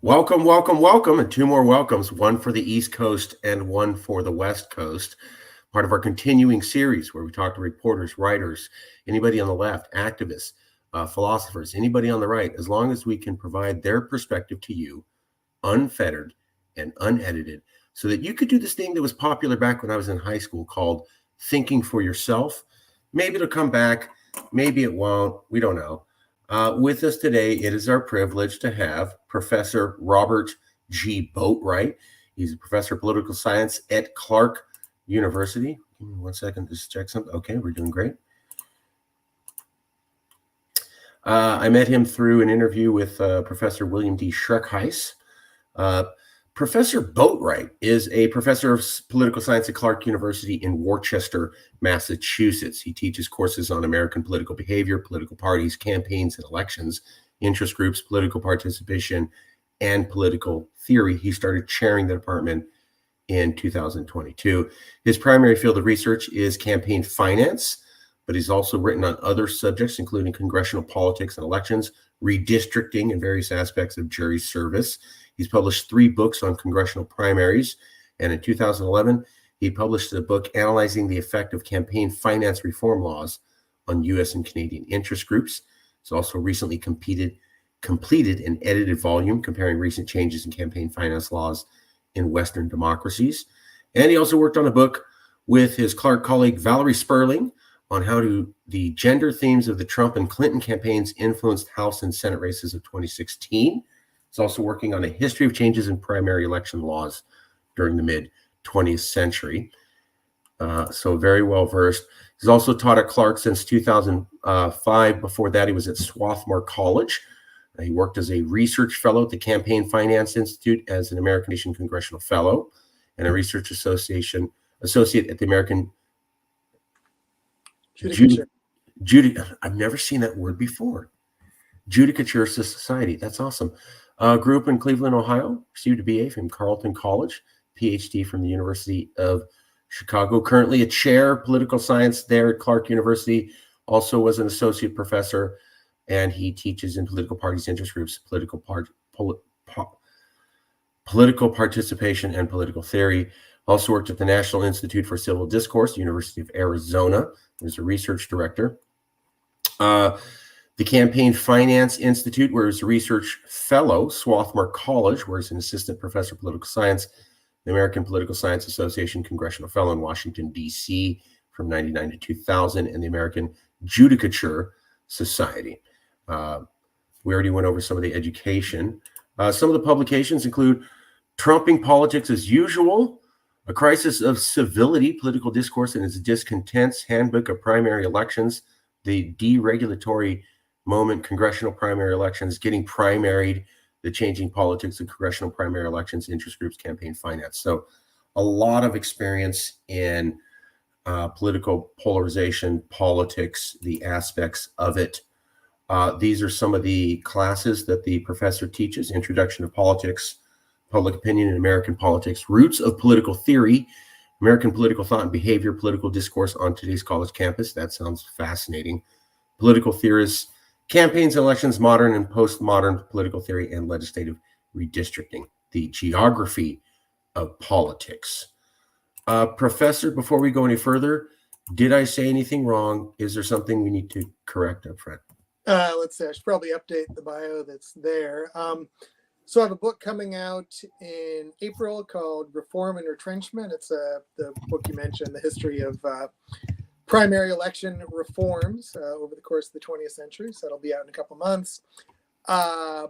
Welcome, welcome, welcome, and two more welcomes, one for the East Coast and one for the West Coast. Part of our continuing series where we talk to reporters, writers, anybody on the left, activists, philosophers, anybody on the right, as long as we can provide their perspective to you, unfettered and unedited, so that you could do this thing that was popular back when I was in high school called thinking for yourself. Maybe it'll come back, maybe it won't, we don't know. With us today, it is our privilege to have Professor Robert G. Boatright. He's a professor of political science at Clark University. Give me 1 second, just check something. Okay, we're doing great. I met him through an interview with Professor William D. Schreckheis. Professor Boatright is a professor of political science at Clark University in Worcester, Massachusetts. He teaches courses on American political behavior, political parties, campaigns and elections, interest groups, political participation, and political theory. He started chairing the department in 2022. His primary field of research is campaign finance, but he's also written on other subjects, including congressional politics and elections, redistricting, and various aspects of jury service. He's published 3 books on congressional primaries, and in 2011, he published a book analyzing the effect of campaign finance reform laws on U.S. and Canadian interest groups. He's also recently completed an edited volume comparing recent changes in campaign finance laws in Western democracies. And he also worked on a book with his Clark colleague Valerie Sperling on how the gender themes of the Trump and Clinton campaigns influenced House and Senate races of 2016. He's also working on a history of changes in primary election laws during the mid-20th century. So very well versed. He's also taught at Clark since 2005. Before that, he was at Swarthmore College. He worked as a research fellow at the Campaign Finance Institute as an American Nation Congressional Fellow and a research associate at the American I've never seen that word before. Judicature Society. That's awesome. Grew up in Cleveland, Ohio. Received a BA from Carleton College, PhD from the University of Chicago. Currently a chair of political science there at Clark University. Also was an associate professor, and he teaches in political parties, interest groups, political participation, and political theory. Also worked at the National Institute for Civil Discourse, University of Arizona. As a research director. The Campaign Finance Institute, where he's a research fellow, Swarthmore College, where he's an assistant professor of political science, the American Political Science Association Congressional Fellow in Washington, D.C. from 1999 to 2000, and the American Judicature Society. We already went over some of the education. Some of the publications include Trumping Politics as Usual, A Crisis of Civility, Political Discourse and Its Discontents, Handbook of Primary Elections, The Deregulatory Moment, Congressional Primary Elections, Getting Primaried, The Changing Politics of Congressional Primary Elections, Interest Groups, Campaign Finance. So a lot of experience in political polarization, politics, the aspects of it. These are some of the classes that the professor teaches: Introduction to Politics, Public Opinion in American Politics, Roots of Political Theory, American Political Thought and Behavior, Political Discourse on Today's College Campus. That sounds fascinating. Political Theorists, Campaigns and Elections, Modern and Postmodern Political Theory, and Legislative Redistricting, the Geography of Politics. Professor, before we go any further, did I say anything wrong? Is there something we need to correct up front? Let's see, I should probably update the bio that's there. So I have a book coming out in April called Reform and Retrenchment. It's the book you mentioned, the history of primary election reforms over the course of the 20th century. So that'll be out in a couple months.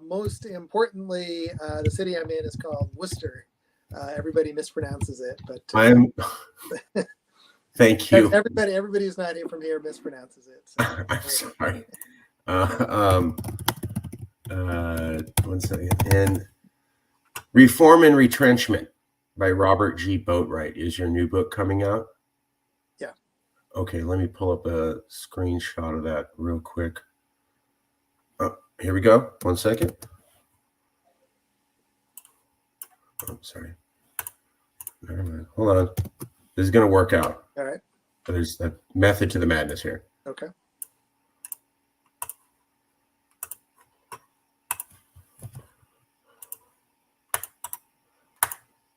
Most importantly, the city I'm in is called Worcester. Everybody mispronounces it, but thank you. Everybody who's not from here mispronounces it. So. I'm sorry. 1 second. And Reform and Retrenchment by Robert G. Boatright is your new book coming out? Yeah. Okay, let me pull up a screenshot of that real quick. Here we go. 1 second. Oh, sorry. Never mind. Hold on. This is going to work out. All right. There's a method to the madness here. Okay.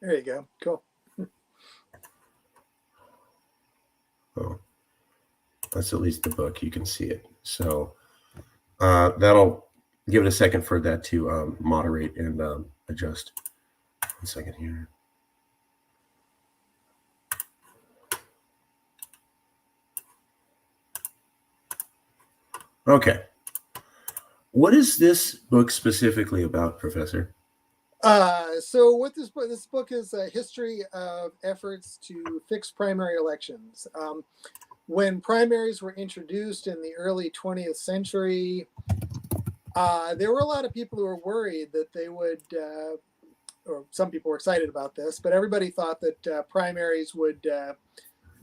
There you go. Cool. Oh, that's at least the book. You can see it. So that'll give it a second for that to moderate and adjust. 1 second here. Okay. What is this book specifically about, Professor? So what this book is a history of efforts to fix primary elections. When primaries were introduced in the early 20th century, there were a lot of people who were worried that they would, or some people were excited about this, but everybody thought that primaries would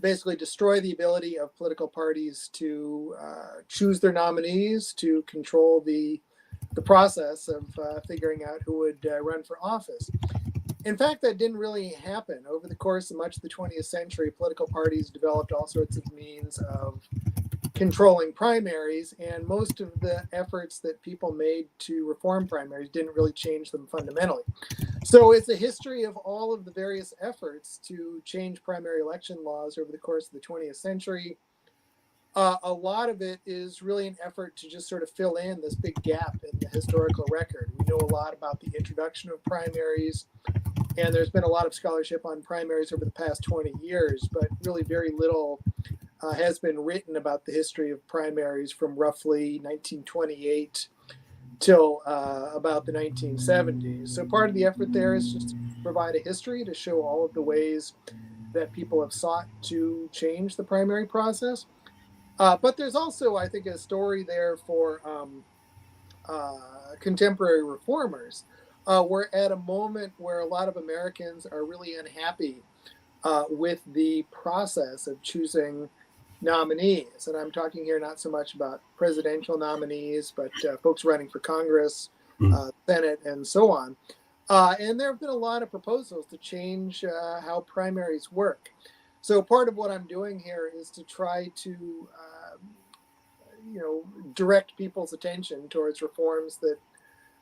basically destroy the ability of political parties to choose their nominees, to control the process of figuring out who would run for office. In fact, that didn't really happen. Over the course of much of the 20th century, political parties developed all sorts of means of controlling primaries, and most of the efforts that people made to reform primaries didn't really change them fundamentally. So it's a history of all of the various efforts to change primary election laws over the course of the 20th century. A lot of it is really an effort to just sort of fill in this big gap in the historical record. We know a lot about the introduction of primaries, and there's been a lot of scholarship on primaries over the past 20 years, but really very little has been written about the history of primaries from roughly 1928 till about the 1970s. So part of the effort there is just to provide a history to show all of the ways that people have sought to change the primary process. But there's also, I think, a story there for contemporary reformers. We're at a moment where a lot of Americans are really unhappy with the process of choosing nominees. And I'm talking here not so much about presidential nominees, but folks running for Congress, Senate, and so on. And there have been a lot of proposals to change how primaries work. So part of what I'm doing here is to try to, direct people's attention towards reforms that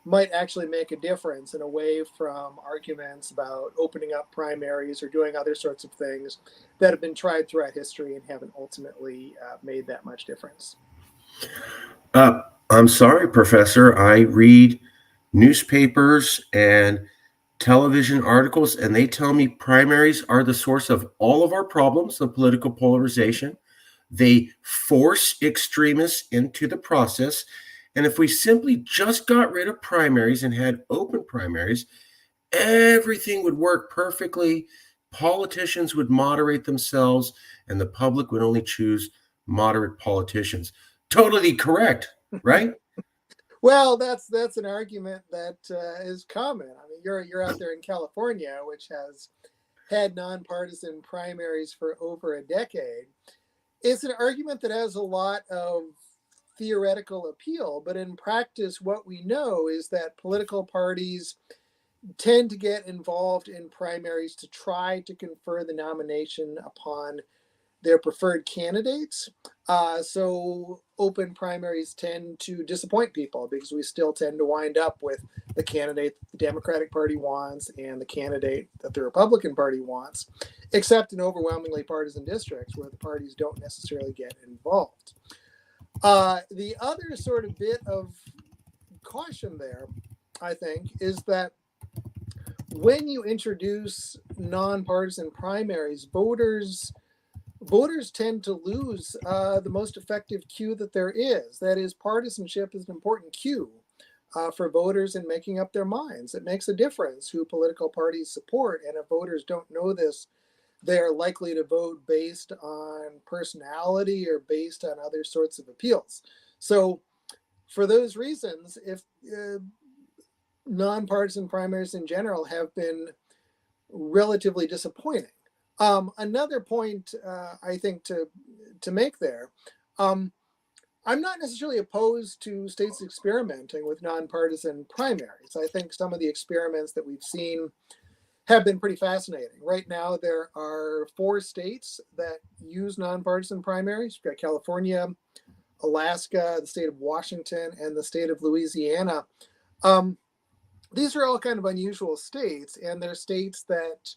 might actually make a difference and away from arguments about opening up primaries or doing other sorts of things that have been tried throughout history and haven't ultimately made that much difference. I'm sorry, Professor. I read newspapers and television articles, and they tell me primaries are the source of all of our problems of political polarization. They force extremists into the process. And if we simply just got rid of primaries and had open primaries, everything would work perfectly. Politicians would moderate themselves, and the public would only choose moderate politicians. Totally correct, right? Well, that's an argument that is common. I mean, you're out there in California, which has had nonpartisan primaries for over a decade. It's an argument that has a lot of theoretical appeal, but in practice, what we know is that political parties tend to get involved in primaries to try to confer the nomination upon their preferred candidates. So open primaries tend to disappoint people because we still tend to wind up with the candidate that the Democratic Party wants and the candidate that the Republican Party wants, except in overwhelmingly partisan districts where the parties don't necessarily get involved. The other sort of bit of caution there, I think, is that when you introduce nonpartisan primaries, voters tend to lose the most effective cue that there is. That is, partisanship is an important cue for voters in making up their minds. It makes a difference who political parties support, and if voters don't know this, they're likely to vote based on personality or based on other sorts of appeals. So for those reasons, if nonpartisan primaries in general have been relatively disappointing. Another point I think to make there, I'm not necessarily opposed to states experimenting with nonpartisan primaries. I think some of the experiments that we've seen have been pretty fascinating. Right now, there are 4 states that use nonpartisan primaries. We've got California, Alaska, the state of Washington, and the state of Louisiana. these are all kind of unusual states, and they're states that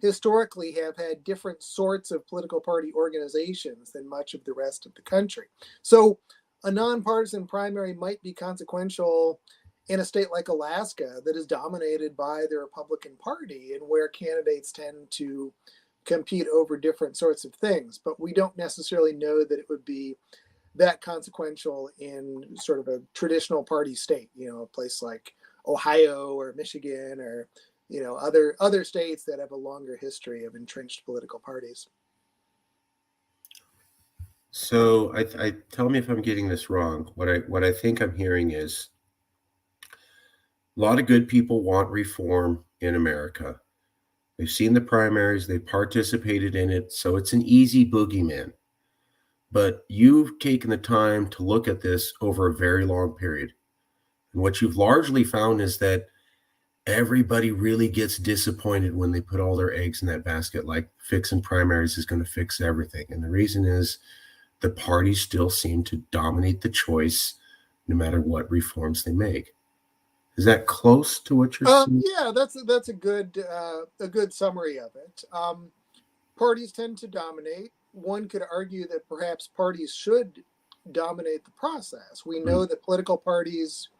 historically have had different sorts of political party organizations than much of the rest of the country. So a nonpartisan primary might be consequential in a state like Alaska that is dominated by the Republican Party and where candidates tend to compete over different sorts of things. But we don't necessarily know that it would be that consequential in sort of a traditional party state, a place like Ohio or Michigan or other states that have a longer history of entrenched political parties. So I tell me if I'm getting this wrong. What I think I'm hearing is a lot of good people want reform in America. They've seen the primaries, they participated in it, so it's an easy boogeyman. But you've taken the time to look at this over a very long period. And what you've largely found is that everybody really gets disappointed when they put all their eggs in that basket, like fixing primaries is going to fix everything. And the reason is the parties still seem to dominate the choice no matter what reforms they make. Is that close to what you're saying? Yeah, that's a good summary of it. Parties tend to dominate. One could argue that perhaps parties should dominate the process. We know that political parties,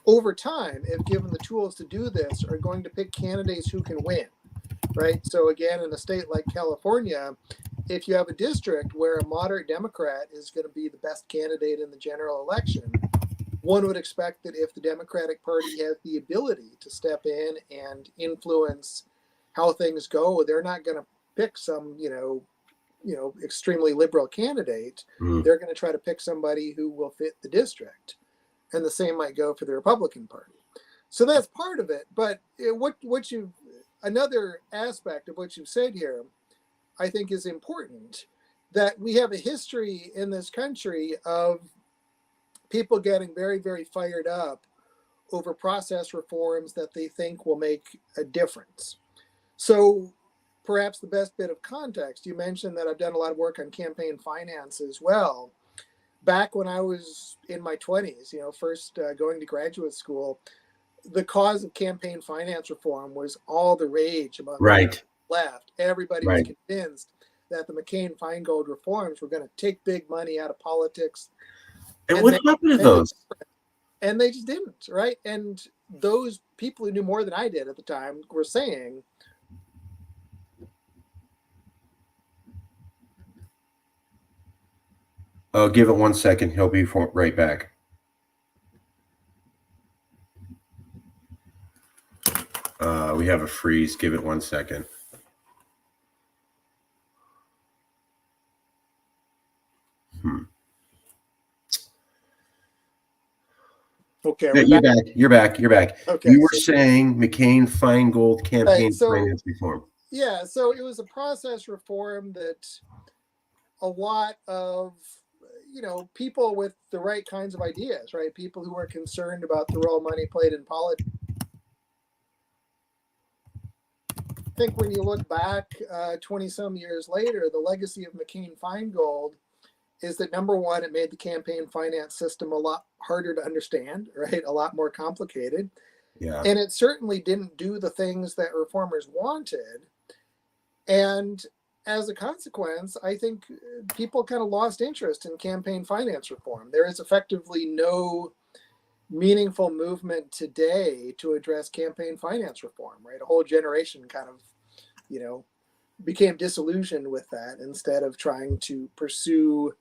over time, if given the tools to do this, are going to pick candidates who can win, right? So again, in a state like California, if you have a district where a moderate Democrat is going to be the best candidate in the general election, one would expect that if the Democratic Party has the ability to step in and influence how things go, they're not going to pick some, extremely liberal candidate. They're going to try to pick somebody who will fit the district. And the same might go for the Republican Party. So that's part of it. But another aspect of what you've said here, I think is important, that we have a history in this country of people getting very, very fired up over process reforms that they think will make a difference. So perhaps the best bit of context, you mentioned that I've done a lot of work on campaign finance as well. Back when I was in my 20s, first going to graduate school, the cause of campaign finance reform was all the rage among the left. Everybody was convinced that the McCain-Feingold reforms were going to take big money out of politics. And what happened to those? And they just didn't, right? And those people who knew more than I did at the time were saying, give it 1 second. He'll be right back. We have a freeze. Give it 1 second. Okay, you're back. Okay, you were saying McCain-Feingold campaign finance reform. Yeah, so it was a process reform that a lot of people with the right kinds of ideas, right? People who are concerned about the role money played in politics. I think when you look back 20 some years later, the legacy of McCain-Feingold is that, number one, it made the campaign finance system a lot harder to understand, right? A lot more complicated. Yeah. And it certainly didn't do the things that reformers wanted. And as a consequence, I think people kind of lost interest in campaign finance reform. There is effectively no meaningful movement today to address campaign finance reform, right? A whole generation kind of, became disillusioned with that instead of trying to pursue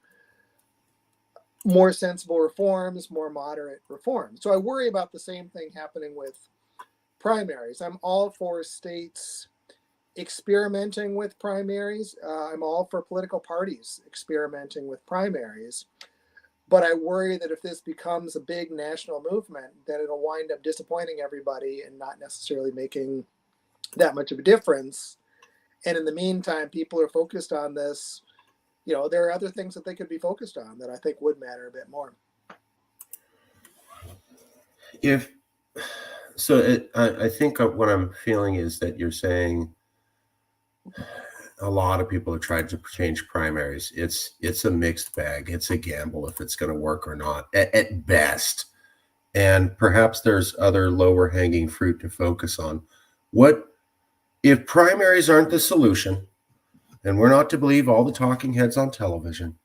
more sensible reforms, more moderate reforms. So I worry about the same thing happening with primaries. I'm all for states experimenting with primaries. I'm all for political parties experimenting with primaries. But I worry that if this becomes a big national movement, that it'll wind up disappointing everybody and not necessarily making that much of a difference. And in the meantime, people are focused on this. There are other things that they could be focused on that I think would matter a bit more. I think what I'm feeling is that you're saying a lot of people have tried to change primaries. It's a mixed bag. It's a gamble if it's going to work or not at best. and perhaps there's other lower hanging fruit to focus on. What if primaries aren't the solution, and we're not to believe all the talking heads on television,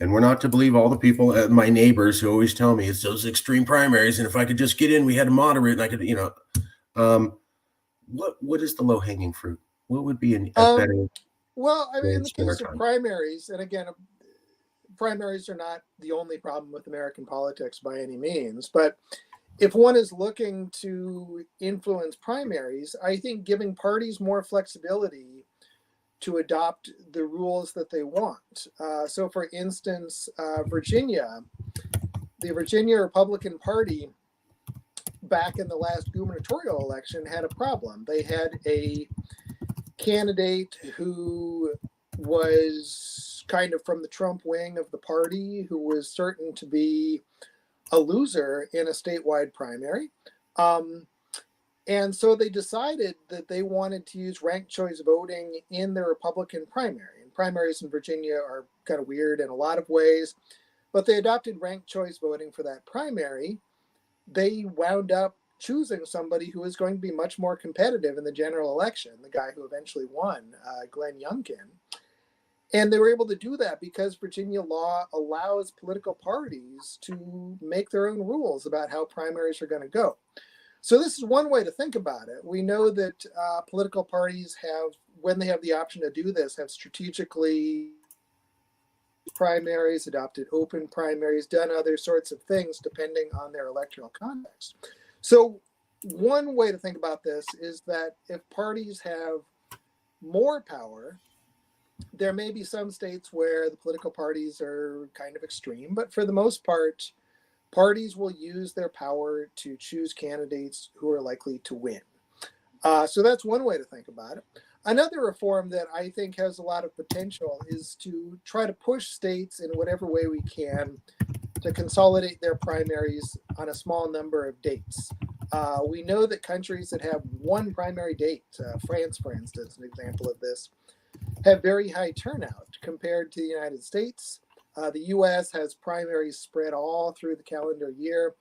and we're not to believe all the people, my neighbors who always tell me it's those extreme primaries, and if I could just get in, we had a moderate, and I could, what is the low hanging fruit? What would be a better? Well, I mean, in the spend our case of time? primaries, and again, primaries are not the only problem with American politics by any means, but if one is looking to influence primaries, I think giving parties more flexibility to adopt the rules that they want. So, for instance, the Virginia Republican Party back in the last gubernatorial election had a problem. They had a candidate who was kind of from the Trump wing of the party, who was certain to be a loser in a statewide primary. And so they decided that they wanted to use ranked choice voting in the Republican primary. And primaries in Virginia are kind of weird in a lot of ways, but they adopted ranked choice voting for that primary. They wound up choosing somebody who is going to be much more competitive in the general election, the guy who eventually won, Glenn Youngkin. And they were able to do that because Virginia law allows political parties to make their own rules about how primaries are going to go. So this is one way to think about it. We know that political parties have, when they have the option to do this, have strategically primaries, adopted open primaries, done other sorts of things depending on their electoral context. So one way to think about this is that if parties have more power, there may be some states where the political parties are kind of extreme, but for the most part, parties will use their power to choose candidates who are likely to win. So that's one way to think about it. Another reform that I think has a lot of potential is to try to push states in whatever way we can to consolidate their primaries on a small number of dates. We know that countries that have one primary date, France, for instance, an example of this, have very high turnout compared to the United States. The US has primaries spread all through the calendar year.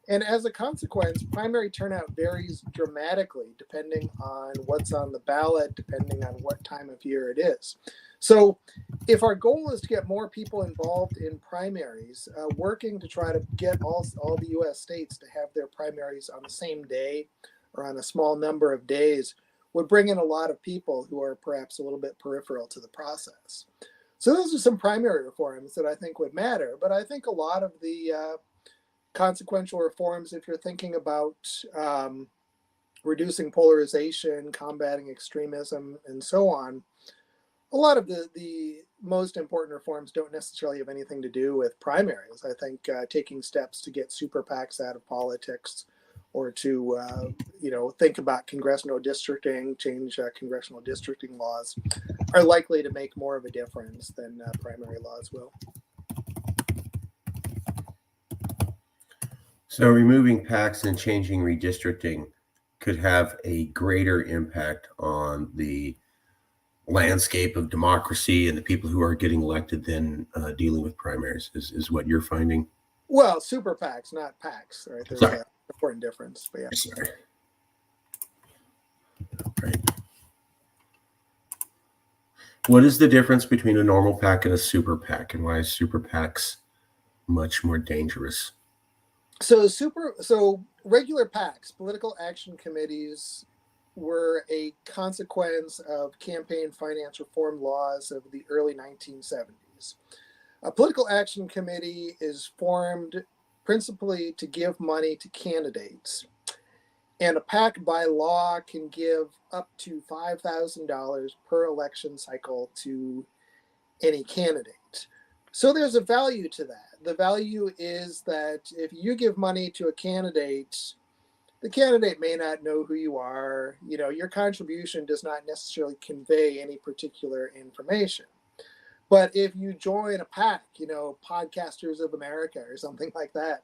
And as a consequence, primary turnout varies dramatically depending on what's on the ballot, depending on what time of year it is. So if our goal is to get more people involved in primaries, working to try to get all the US states to have their primaries on the same day or on a small number of days would bring in a lot of people who are perhaps a little bit peripheral to the process. So those are some primary reforms that I think would matter. But I think a lot of the consequential reforms, if you're thinking about reducing polarization, combating extremism, and so on, a lot of the most important reforms don't necessarily have anything to do with primaries. I think taking steps to get super PACs out of politics, or to think about congressional districting, change congressional districting laws, are likely to make more of a difference than primary laws will. So removing PACs and changing redistricting could have a greater impact on the landscape of democracy and the people who are getting elected than dealing with primaries, is what you're finding? Well, super PACs, not PACs, right? There's an important difference. But yeah. Sorry. Right. What is the difference between a normal PAC and a super PAC, and why is super PACs much more dangerous? So regular PACs, political action committees, were a consequence of campaign finance reform laws of the early 1970s. A political action committee is formed principally to give money to candidates. And a PAC by law can give up to $5,000 per election cycle to any candidate. So there's a value to that. The value is that if you give money to a candidate, the candidate may not know who you are. Your contribution does not necessarily convey any particular information. But if you join a PAC, Podcasters of America or something like that,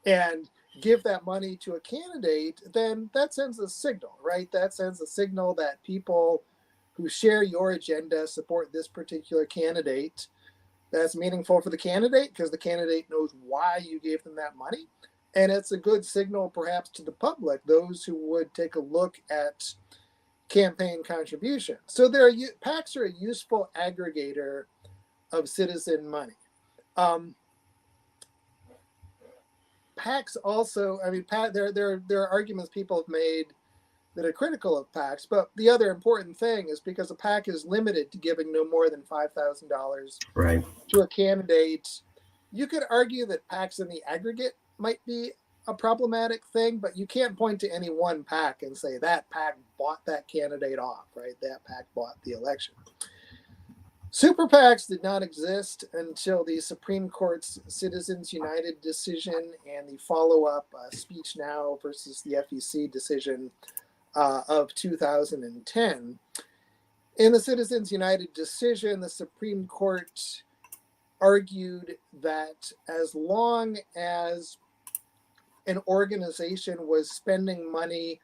and give that money to a candidate, then that sends a signal, right? That sends a signal that people who share your agenda support this particular candidate. That's meaningful for the candidate because the candidate knows why you gave them that money. And it's a good signal, perhaps, to the public, those who would take a look at campaign contributions. So PACs are a useful aggregator of citizen money. PACs also, I mean, there are arguments people have made that are critical of PACs, but the other important thing is because a PAC is limited to giving no more than $5,000 Right. to a candidate. You could argue that PACs in the aggregate might be a problematic thing, but you can't point to any one PAC and say that PAC bought that candidate off, right? That PAC bought the election. Super PACs did not exist until the Supreme Court's Citizens United decision and the follow-up Speech Now versus the FEC decision of 2010. In the Citizens United decision, the Supreme Court argued that as long as an organization was spending money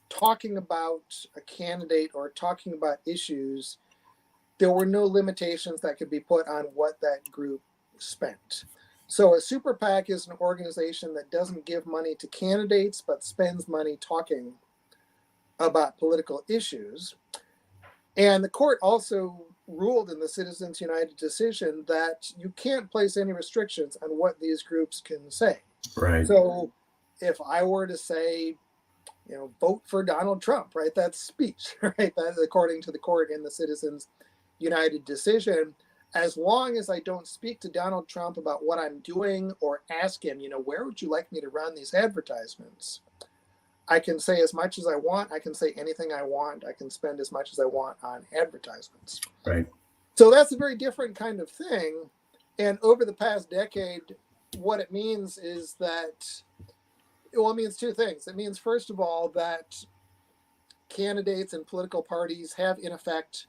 talking about a candidate or talking about issues, there were no limitations that could be put on what that group spent. So a super PAC is an organization that doesn't give money to candidates, but spends money talking about political issues. And the court also ruled in the Citizens United decision that you can't place any restrictions on what these groups can say. Right. So if I were to say, vote for Donald Trump, right? That's speech, right? That's according to the court in the Citizens United decision. As long as I don't speak to Donald Trump about what I'm doing or ask him, where would you like me to run these advertisements? I can say as much as I want. I can say anything I want. I can spend as much as I want on advertisements. Right. So that's a very different kind of thing. And over the past decade, what it means is that, it means two things. It means, first of all, that candidates and political parties have, in effect,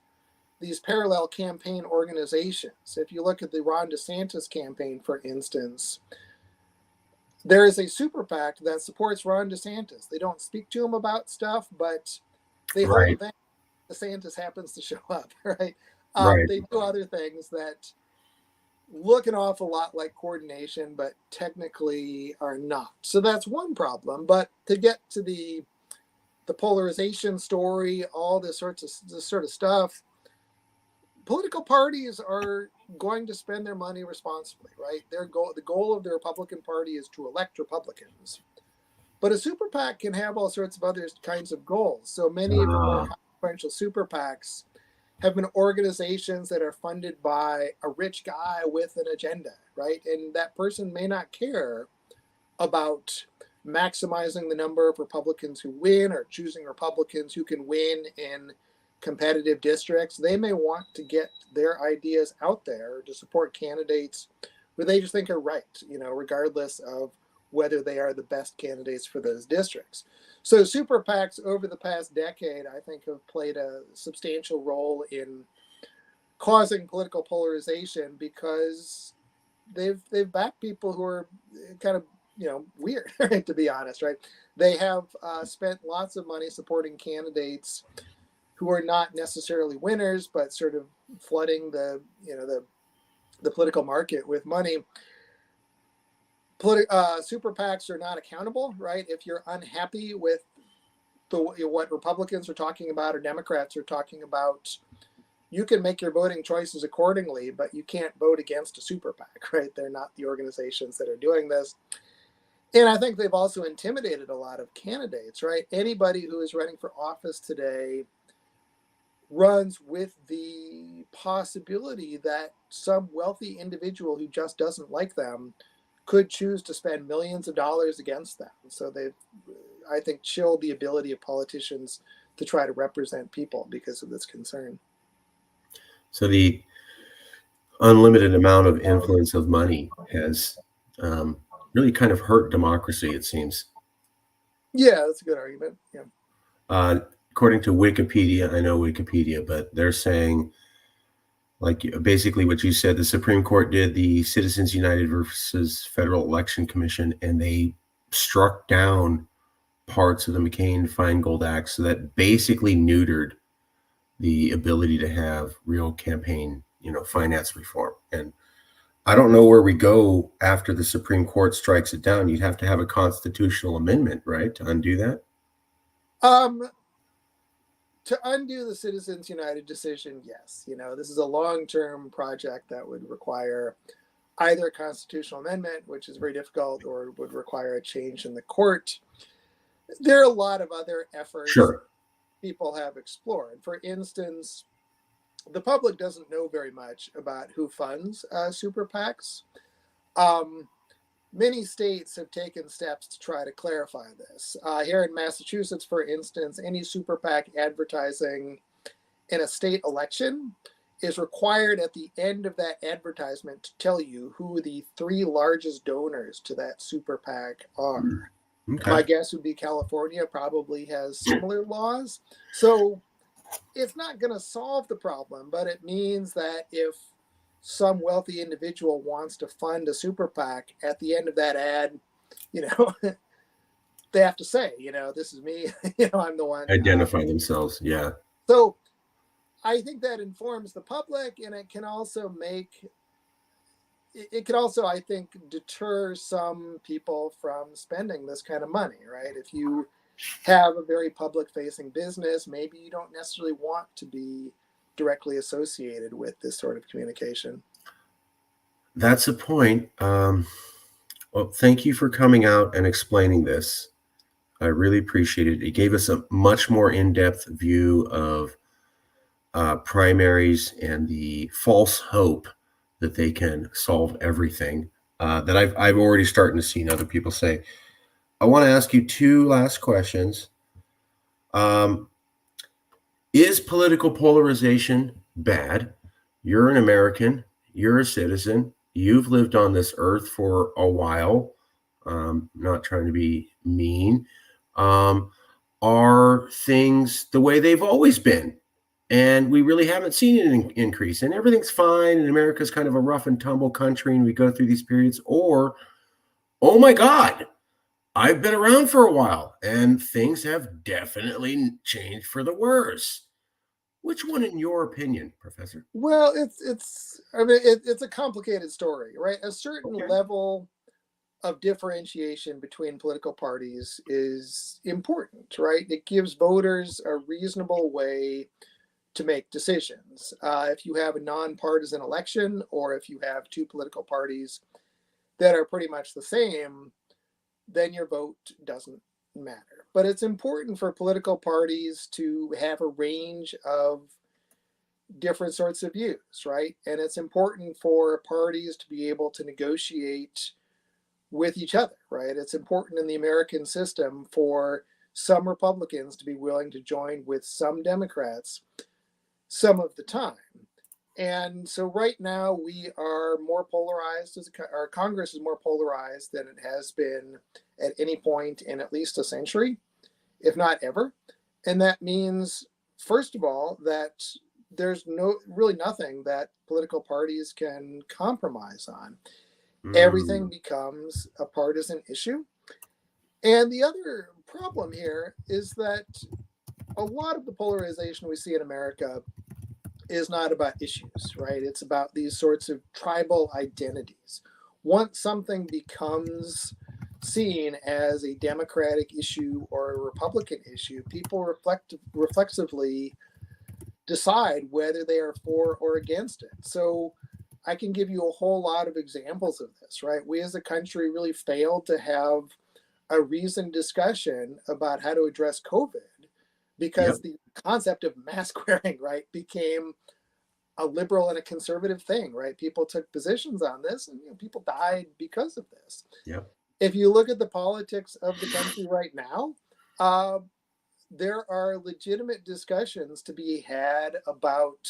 these parallel campaign organizations. If you look at the Ron DeSantis campaign, for instance, there is a super PAC that supports Ron DeSantis. They don't speak to him about stuff, but they hold events. DeSantis happens to show up, right? They do other things that look an awful lot like coordination, but technically are not. So that's one problem. But to get to the polarization story, all this sort of stuff, political parties are going to spend their money responsibly, right? The goal of the Republican Party is to elect Republicans. But a super PAC can have all sorts of other kinds of goals. So many of the more consequential super PACs have been organizations that are funded by a rich guy with an agenda, right? And that person may not care about maximizing the number of Republicans who win or choosing Republicans who can win in competitive districts. They may want to get their ideas out there to support candidates who they just think are right, regardless of whether they are the best candidates for those districts. So super PACs over the past decade, I think, have played a substantial role in causing political polarization because they've backed people who are kind of weird, to be honest, right? They have spent lots of money supporting candidates who are not necessarily winners, but sort of flooding the political market with money. Super PACs are not accountable, right? If you're unhappy with what Republicans are talking about or Democrats are talking about, you can make your voting choices accordingly, but you can't vote against a super PAC, right? They're not the organizations that are doing this. And I think they've also intimidated a lot of candidates, right? Anybody who is running for office today runs with the possibility that some wealthy individual who just doesn't like them could choose to spend millions of dollars against them. So they've, I think, chilled the ability of politicians to try to represent people because of this concern. So the unlimited amount of influence of money has really kind of hurt democracy, it seems. Yeah, that's a good argument. Yeah. According to Wikipedia, I know Wikipedia, but they're saying, like basically what you said, the Supreme Court did the Citizens United versus Federal Election Commission, and they struck down parts of the McCain-Feingold Act, so that basically neutered the ability to have real campaign, finance reform. And I don't know where we go after the Supreme Court strikes it down. You'd have to have a constitutional amendment, right, to undo that? Um, to undo the Citizens United decision, yes. This is a long-term project that would require either a constitutional amendment, which is very difficult, or would require a change in the court. There are a lot of other efforts Sure. people have explored. For instance, the public doesn't know very much about who funds super PACs. Um, Many states have taken steps to try to clarify this. Here in Massachusetts, for instance, any super PAC advertising in a state election is required at the end of that advertisement to tell you who the three largest donors to that super PAC are. Okay. My guess would be California probably has similar laws. So it's not going to solve the problem, but it means that if some wealthy individual wants to fund a super PAC, at the end of that ad, you know, they have to say, this is me, I'm the one. Identify themselves. Yeah. So I think that informs the public, and it can also I think, deter some people from spending this kind of money, right? If you have a very public facing business, maybe you don't necessarily want to be directly associated with this sort of communication. That's a point. Well, thank you for coming out and explaining this. I really appreciate it. It gave us a much more in-depth view of primaries and the false hope that they can solve everything. That I've already starting to see other people say. I want to ask you two last questions. Is political polarization bad? You're an American. You're a citizen. You've lived on this earth for a while. Not trying to be mean. Are things the way they've always been? And we really haven't seen an increase, and everything's fine. And America's kind of a rough and tumble country, and we go through these periods. Or, oh my God, I've been around for a while, and things have definitely changed for the worse. Which one, in your opinion, Professor? Well, it's a complicated story, right? A certain Okay. level of differentiation between political parties is important, right? It gives voters a reasonable way to make decisions. If you have a nonpartisan election, or if you have two political parties that are pretty much the same, then your vote doesn't matter. But it's important for political parties to have a range of different sorts of views, right? And it's important for parties to be able to negotiate with each other, right? It's important in the American system for some Republicans to be willing to join with some Democrats some of the time. And so right now we are more polarized, our Congress is more polarized than it has been at any point in at least a century, if not ever. And that means, first of all, that there's really nothing that political parties can compromise on. Everything becomes a partisan issue. And the other problem here is that a lot of the polarization we see in America is not about issues, right? It's about these sorts of tribal identities. Once something becomes seen as a Democratic issue or a Republican issue, people reflexively decide whether they are for or against it. So I can give you a whole lot of examples of this, right? We as a country really failed to have a reasoned discussion about how to address COVID because the concept of mask wearing, right, became a liberal and a conservative thing, right? People took positions on this, and people died because of this. Yep. If you look at the politics of the country right now, there are legitimate discussions to be had about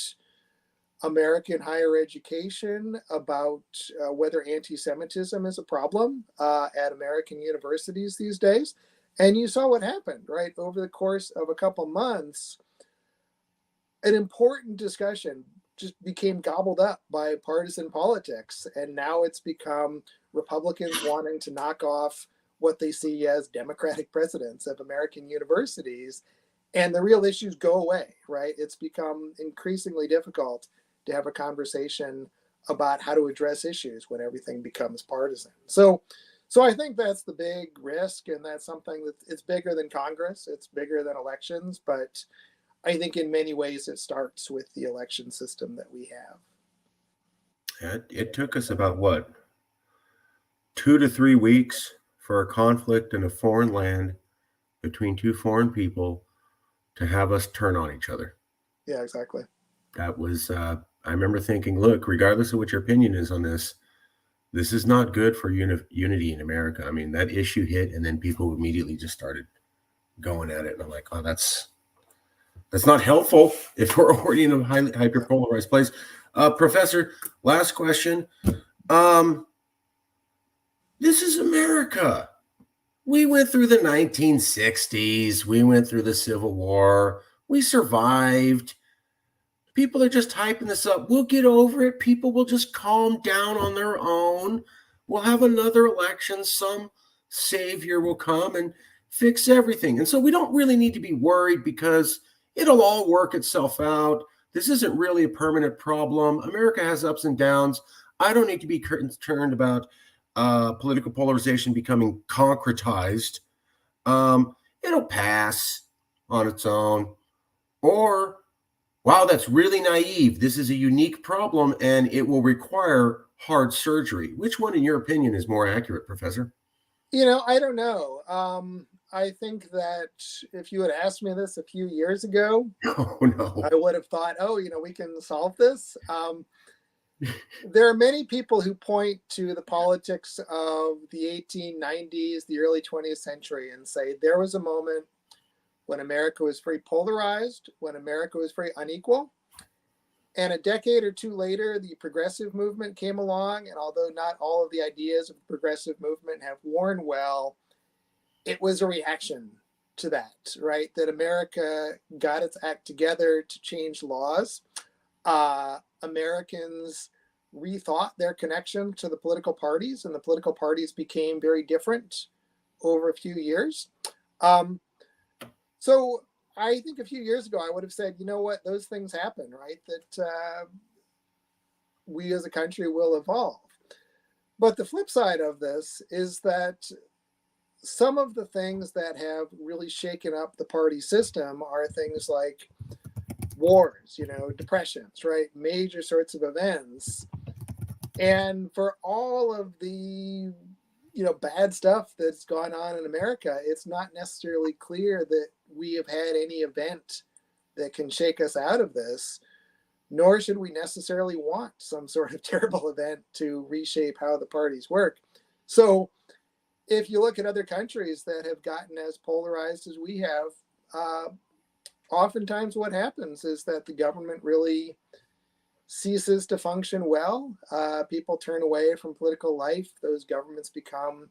American higher education, about whether anti-Semitism is a problem at American universities these days. And you saw what happened, right? Over the course of a couple months, an important discussion just became gobbled up by partisan politics. And now it's become Republicans wanting to knock off what they see as Democratic presidents of American universities. And the real issues go away, right? It's become increasingly difficult to have a conversation about how to address issues when everything becomes partisan. So I think that's the big risk, and that's something that it's bigger than Congress, it's bigger than elections, but I think in many ways it starts with the election system that we have. It took us about what, 2 to 3 weeks for a conflict in a foreign land between two foreign people to have us turn on each other. Yeah, exactly. That was, I remember thinking, look, regardless of what your opinion is on this is not good for unity in America. I mean, that issue hit, and then people immediately just started going at it. And I'm like, oh, that's not helpful if we're already in a highly hyper-polarized place. Professor, last question. This is America. We went through the 1960s. We went through the Civil War. We survived. People are just hyping this up. We'll get over it. People will just calm down on their own. We'll have another election. Some savior will come and fix everything. And so we don't really need to be worried because it'll all work itself out. This isn't really a permanent problem. America has ups and downs. I don't need to be concerned about political polarization becoming concretized. It'll pass on its own. Or, wow, that's really naive. This is a unique problem and it will require hard surgery. Which one, in your opinion, is more accurate, Professor? I don't know. I think that if you had asked me this a few years ago, Oh, no. I would have thought, we can solve this. There are many people who point to the politics of the 1890s, the early 20th century, and say there was a moment when America was very polarized, when America was very unequal. And a decade or two later, the progressive movement came along. And although not all of the ideas of the progressive movement have worn well, it was a reaction to that, right? That America got its act together to change laws. Americans rethought their connection to the political parties, and the political parties became very different over a few years. So I think a few years ago, I would have said, those things happen, right? That we as a country will evolve. But the flip side of this is that some of the things that have really shaken up the party system are things like wars, depressions, right? Major sorts of events. And for all of the, bad stuff that's gone on in America, it's not necessarily clear that we have had any event that can shake us out of this, nor should we necessarily want some sort of terrible event to reshape how the parties work. So if you look at other countries that have gotten as polarized as we have, oftentimes what happens is that the government really ceases to function well. People turn away from political life. Those governments become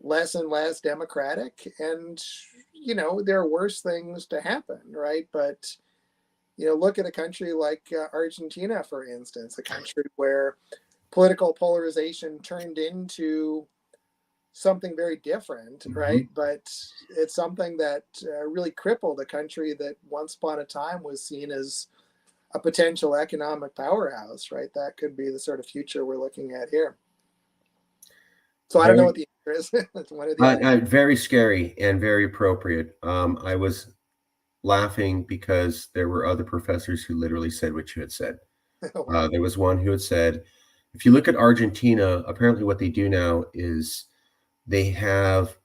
less and less democratic. And, there are worse things to happen, right? But, look at a country like Argentina, for instance, a country where political polarization turned into something very different, right? But it's something that really crippled a country that once upon a time was seen as a potential economic powerhouse, right? That could be the sort of future we're looking at here. So I don't know what the answer is. It's one of the very scary and very appropriate. I was laughing because there were other professors who literally said what you had said. There was one who had said, if you look at Argentina, apparently what they do now is they have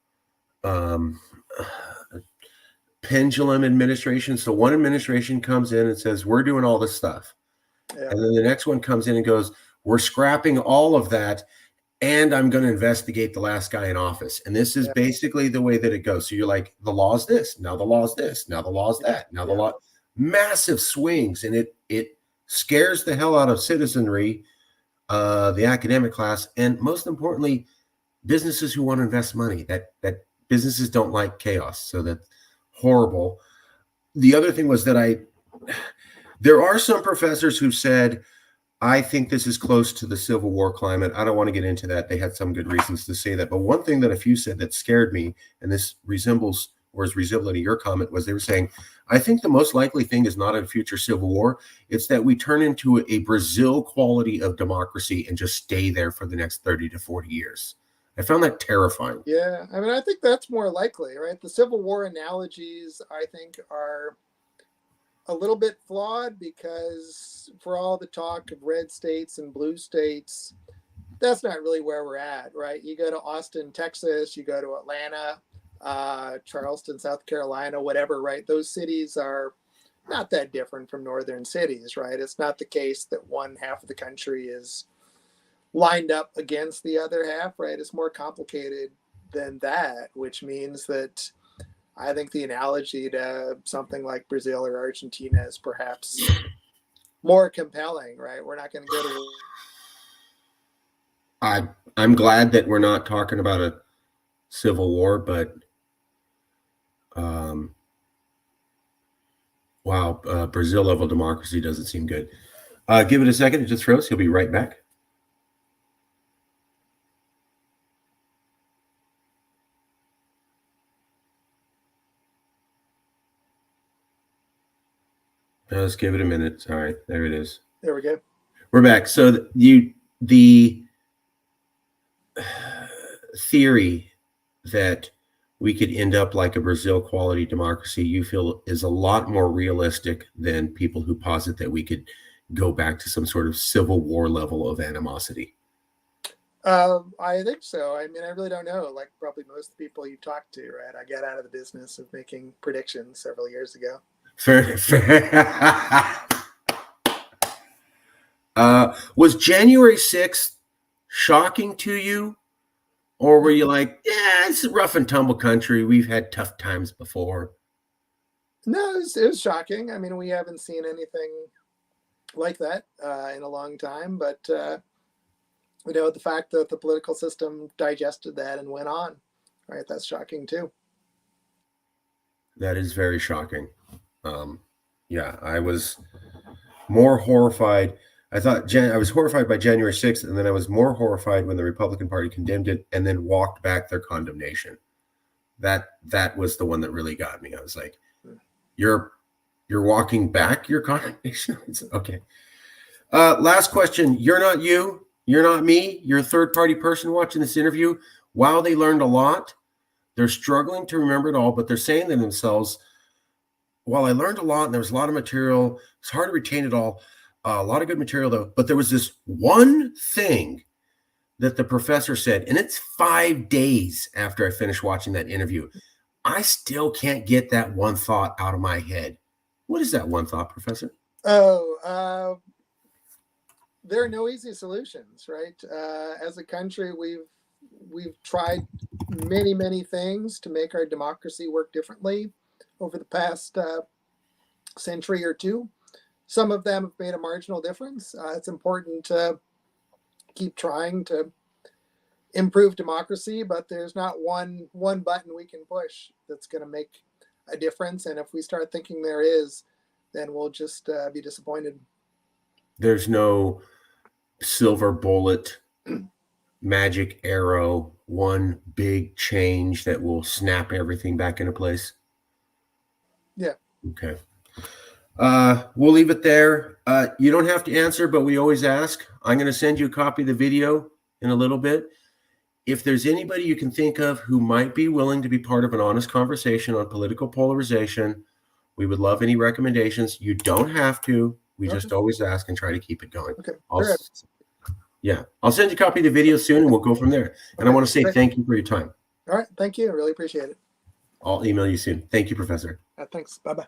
pendulum administration. So one administration comes in and says, we're doing all this stuff. Yeah. And then the next one comes in and goes, we're scrapping all of that. And I'm going to investigate the last guy in office. And this is basically the way that it goes. So you're like, the law's this, now the law's this, now the law's that, now the law, massive swings. And it scares the hell out of citizenry, the academic class, and most importantly, businesses who want to invest money. That businesses don't like chaos. So that's horrible. The other thing was that there are some professors who said, I think this is close to the Civil War climate. I don't want to get into that. They had some good reasons to say that. But one thing that a few said that scared me, and this resembles or as resilient to your comment, was they were saying, I think the most likely thing is not a future civil war. It's that we turn into a Brazil quality of democracy and just stay there for the next 30 to 40 years. I found that terrifying. Yeah, I mean, I think that's more likely, right? The Civil War analogies, I think, are a little bit flawed because for all the talk of red states and blue states, that's not really where we're at, right? You go to Austin, Texas, you go to Atlanta, Charleston, South Carolina, whatever, right? Those cities are not that different from northern cities, right? It's not the case that one half of the country is lined up against the other half, right? It's more complicated than that, which means that I think the analogy to something like Brazil or Argentina is perhaps more compelling, right? We're not going to go to. I'm glad that we're not talking about a civil war, but wow, Brazil level democracy doesn't seem good. Give it a second. It just froze. He'll be right back. Let's give it a minute. Sorry, there it is. There we go. We're back. So the theory that we could end up like a Brazil quality democracy, you feel is a lot more realistic than people who posit that we could go back to some sort of civil war level of animosity. I think so. I mean, I really don't know. Like probably most of the people you talk to, right? I got out of the business of making predictions several years ago. Fair. Was January 6th shocking to you? Or were you like, yeah, it's a rough and tumble country. We've had tough times before. No, it was shocking. I mean, we haven't seen anything like that in a long time. But, you know, the fact that the political system digested that and went on, right, that's shocking too. That is very shocking. Yeah, I was more horrified. I thought I was horrified by January 6th, and then I was more horrified when the Republican Party condemned it and then walked back their condemnation. That was the one that really got me. I was like, you're walking back your condemnation? Okay. Last question. You're not you. You're not me. You're a third-party person watching this interview. Wow, they learned a lot. They're struggling to remember it all, but they're saying to themselves, well, I learned a lot, and there was a lot of material. It's hard to retain it all. A lot of good material, though. But there was this one thing that the professor said, and it's 5 days after I finished watching that interview. I still can't get that one thought out of my head. What is that one thought, Professor? Oh, there are no easy solutions, right? As a country, we've tried many things to make our democracy work differently over the past century or two. Some of them have made a marginal difference. It's important to keep trying to improve democracy, but there's not one button we can push that's going to make a difference. And if we start thinking there is, then we'll just be disappointed. There's no silver bullet, magic arrow, one big change that will snap everything back into place. Yeah. Okay. We'll leave it there. You don't have to answer, but we always ask. I'm going to send you a copy of the video in a little bit. If there's anybody you can think of who might be willing to be part of an honest conversation on political polarization, we would love any recommendations. You don't have to. We just always ask and try to keep it going. Okay. I'll send you a copy of the video soon, and we'll go from there. And I want to say thank you for your time. All right. Thank you. I really appreciate it. I'll email you soon. Thank you, Professor. Thanks. Bye-bye.